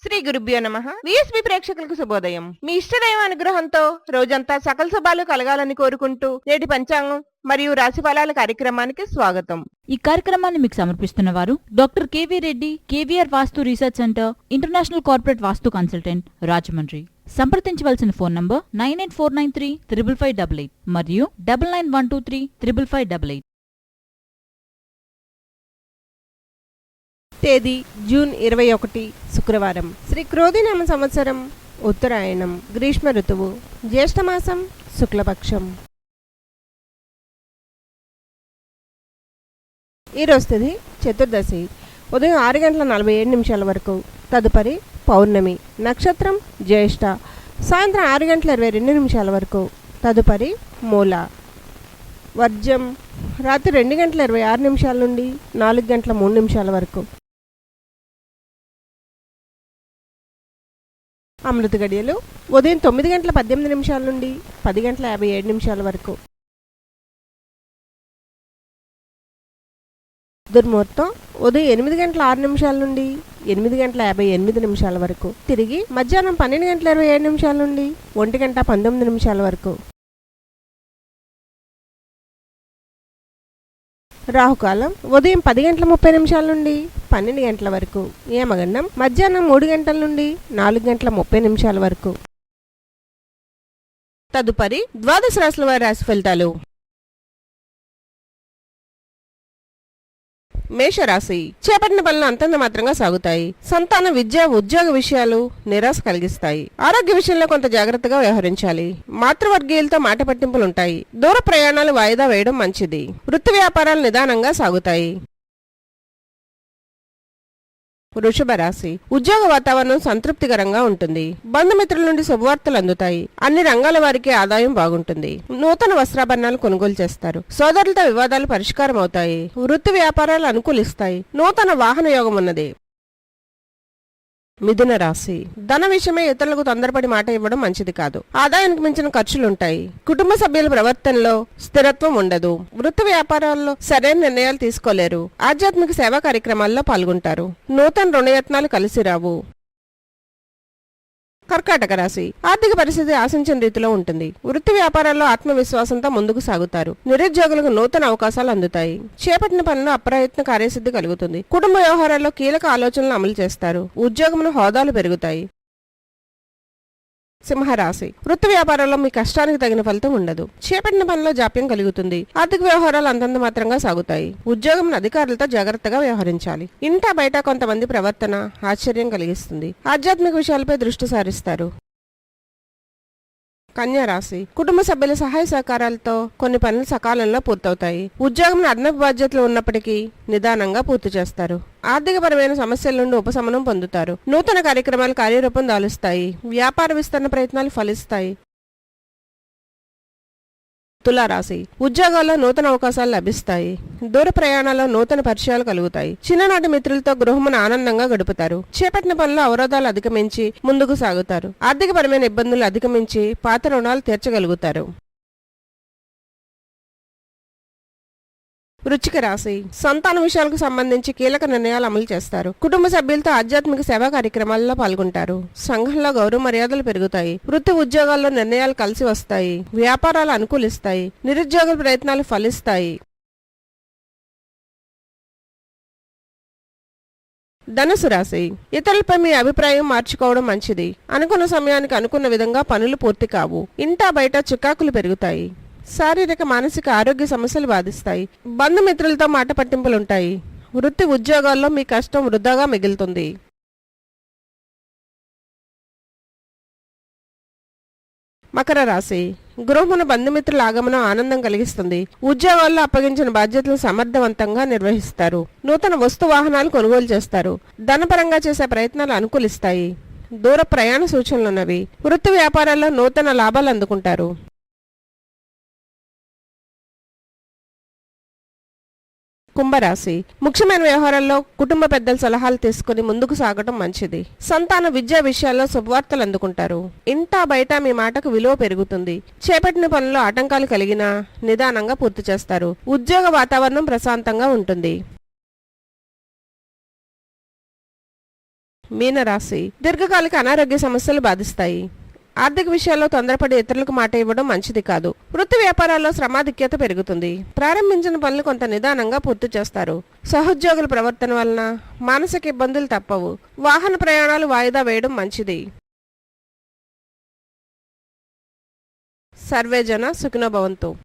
శ్రీ గురుభ్యో నమః. విఎస్బి ప్రేక్షకులకు శుభోదయం. మీ ఇష్టదైవ అనుగ్రహంతో రోజంతా సకల శుభాలు కలగాలని కోరుకుంటూ నేటి పంచాంగం మరియు రాశి ఫలాల కార్యక్రమానికి స్వాగతం. ఈ కార్యక్రమాన్ని మీకు సమర్పిస్తున్న వారు డాక్టర్ కేవీ రెడ్డి, కేవీఆర్ వాస్తు రీసెర్చ్ సెంటర్, ఇంటర్నేషనల్ కార్పొరేట్ వాస్తు కన్సల్టెంట్, రాజమండ్రి. సంప్రదించవలసిన ఫోన్ నంబర్ 9849355588 మరియు 9912355588. తేదీ జూన్ 21 శుక్రవారం. శ్రీ క్రోధినామ సంవత్సరం ఉత్తరాయణం, గ్రీష్మ ఋతువు, జ్యేష్ఠమాసం, శుక్లపక్షం. ఈరోజు తిథి చతుర్దశి, ఉదయం 6:47 వరకు. తదుపరి పౌర్ణమి. నక్షత్రం జ్యేష్ఠ. సాయంత్రం 6:22 వరకు. తదుపరి మూల. వర్జం రాత్రి 2:26 నుండి 4:03 వరకు. అమృత గడియలు ఉదయం 9:18 నుండి 10:57 వరకు. దుర్ముహూర్తం ఉదయం 8:06 నుండి 8:58 వరకు. తిరిగి మధ్యాహ్నం 12:27 నుండి 1:19 వరకు. రాహుకాలం ఉదయం 10:30 నుండి 12 గంటల వరకు. యమగండం మధ్యాహ్నం 3 గంటల నుండి 4:30 వరకు. తదుపరి ద్వాదశ రాశుల వారి రాశి ఫలితాలు. మేషరాశి, చేపట్టిన పనులు అంతంత మాత్రంగా సాగుతాయి. సంతాన, విద్య, ఉద్యోగ విషయాలు నిరాశ కలిగిస్తాయి. ఆరోగ్య విషయంలో కొంత జాగ్రత్తగా వ్యవహరించాలి. మాతృవర్గీయులతో మాట పట్టింపులుంటాయి. దూర ప్రయాణాలు వాయిదా వేయడం మంచిది. వృత్తి వ్యాపారాలు నిదానంగా సాగుతాయి. వృషభ రాశి, ఉద్యోగ వాతావరణం సంతృప్తికరంగా ఉంటుంది. బంధుమిత్రుల నుండి శుభవార్తలు అందుతాయి. అన్ని రంగాల వారికి ఆదాయం బాగుంటుంది. నూతన వస్త్రాభరణాలు కొనుగోలు చేస్తారు. సోదరులతో వివాదాలు పరిష్కారం అవుతాయి. వృత్తి వ్యాపారాలు అనుకూలిస్తాయి. నూతన వాహన యోగం ఉన్నది. మిథున రాశి, ధన విషయమై ఇతరులకు తొందరపడి మాట ఇవ్వడం మంచిది కాదు. ఆదాయానికి మించిన ఖర్చులుంటాయి. కుటుంబ సభ్యుల ప్రవర్తనలో స్థిరత్వం ఉండదు. వృత్తి వ్యాపారాల్లో సరైన నిర్ణయాలు తీసుకోలేరు. ఆధ్యాత్మిక సేవా కార్యక్రమాల్లో పాల్గొంటారు. నూతన రుణయత్నాలు కలిసి రావు. కర్కాటక రాశి, ఆర్థిక పరిస్థితి ఆశించిన రీతిలో ఉంటుంది. వృత్తి వ్యాపారాల్లో ఆత్మవిశ్వాసంతో ముందుకు సాగుతారు. నిరుద్యోగులకు నూతన అవకాశాలు అందుతాయి. చేపట్టిన పనులు అప్రయత్న కార్యసిద్ధి కలుగుతుంది. కుటుంబ వ్యవహారాల్లో కీలక ఆలోచనలు అమలు చేస్తారు. ఉద్యోగమును హోదాలు పెరుగుతాయి. సింహరాశి, వృత్తి వ్యాపారంలో మీ కష్టానికి తగిన ఫలితం ఉండదు. చేపట్టిన పనిలో జాప్యం కలుగుతుంది. ఆర్థిక వ్యవహారాలు అంతంత మాత్రంగా సాగుతాయి. ఉద్యోగం అధికారులతో జాగ్రత్తగా వ్యవహరించాలి. ఇంటా బయట కొంతమంది ప్రవర్తన ఆశ్చర్యం కలిగిస్తుంది. ఆధ్యాత్మిక విషయాలపై దృష్టి సారిస్తారు. కన్యా రాశి, కుటుంబ సభ్యుల సహాయ సహకారాలతో కొన్ని పనులు సకాలంలో పూర్తవుతాయి. ఉద్యోగం అదనపు బాధ్యతలు ఉన్నప్పటికీ నిదానంగా పూర్తి చేస్తారు. ఆర్థికపరమైన సమస్యల నుండి ఉపశమనం పొందుతారు. నూతన కార్యక్రమాలు కార్యరూపం దాలుస్తాయి. వ్యాపార విస్తరణ ప్రయత్నాలు ఫలిస్తాయి. తులారాశి, ఉద్యోగాల్లో నూతన అవకాశాలు లభిస్తాయి. దూర ప్రయాణాల్లో నూతన పరిచయాలు కలుగుతాయి. చిన్ననాటి మిత్రులతో గృహమును ఆనందంగా గడుపుతారు. చేపట్టిన పనుల్లో అవరోధాలు అధిగమించి ముందుకు సాగుతారు. ఆర్థికపరమైన ఇబ్బందులు అధిగమించి పాత రుణాలు తీర్చగలుగుతారు. వృశ్చిక రాశి, సంతాన విషయాలకు సంబంధించి కీలక నిర్ణయాలు అమలు చేస్తారు. కుటుంబ సభ్యులతో ఆధ్యాత్మిక సేవా కార్యక్రమాల్లో పాల్గొంటారు. సంఘంలో గౌరవ మర్యాదలు పెరుగుతాయి. వృత్తి ఉద్యోగాల్లో నిర్ణయాలు కలిసి వస్తాయి. వ్యాపారాలు అనుకూలిస్తాయి. నిరుద్యోగుల ప్రయత్నాలు ఫలిస్తాయి. ధనుసు రాశి, ఇతరులపై మీ అభిప్రాయం మార్చుకోవడం మంచిది. అనుకున్న సమయానికి అనుకున్న విధంగా పనులు పూర్తి కావు. ఇంటా బయట చికాకులు పెరుగుతాయి. శారీరక, మానసిక ఆరోగ్య సమస్యలు బాధిస్తాయి. బంధుమిత్రులతో మాట పట్టింపులుంటాయి. వృత్తి ఉద్యోగాల్లో మీ కష్టం వృధాగా మిగులుతుంది. మకర రాశి, గృహమున బంధుమిత్రుల ఆగమనం ఆనందం కలిగిస్తుంది. ఉద్యోగాల్లో అప్పగించిన బాధ్యతలను సమర్థవంతంగా నిర్వహిస్తారు. నూతన వస్తు వాహనాలు కొనుగోలు చేస్తారు. ధనపరంగా చేసే ప్రయత్నాలు అనుకూలిస్తాయి. దూర ప్రయాణ సూచనలున్నవి. వృత్తి వ్యాపారాల్లో నూతన లాభాలు అందుకుంటారు. కుంభరాశి, ముఖ్యమైన వ్యవహారాల్లో కుటుంబ పెద్దల సలహాలు తీసుకుని ముందుకు సాగటం మంచిది. సంతాన, విద్యా విషయాల్లో శుభవార్తలు అందుకుంటారు. ఇంటా బయట మీ మాటకు విలువ పెరుగుతుంది. చేపట్టిన పనుల్లో ఆటంకాలు కలిగినా నిదానంగా పూర్తి చేస్తారు. ఉద్యోగ వాతావరణం ప్రశాంతంగా ఉంటుంది. మీనరాశి దీర్ఘకాలిక అనారోగ్య సమస్యలు బాధిస్తాయి. ఆర్థిక విషయాల్లో తొందరపడి ఇతరులకు మాట ఇవ్వడం మంచిది కాదు. వృత్తి వ్యాపారాల్లో శ్రమాధిక్యత పెరుగుతుంది. ప్రారంభించిన పనులు కొంత నిదానంగా పూర్తి చేస్తారు. సహోద్యోగుల ప్రవర్తన వలన మానసిక ఇబ్బందులు తప్పవు. వాహన ప్రయాణాలు వాయిదా వేయడం మంచిది. సర్వేజన సుఖినో భవంతు.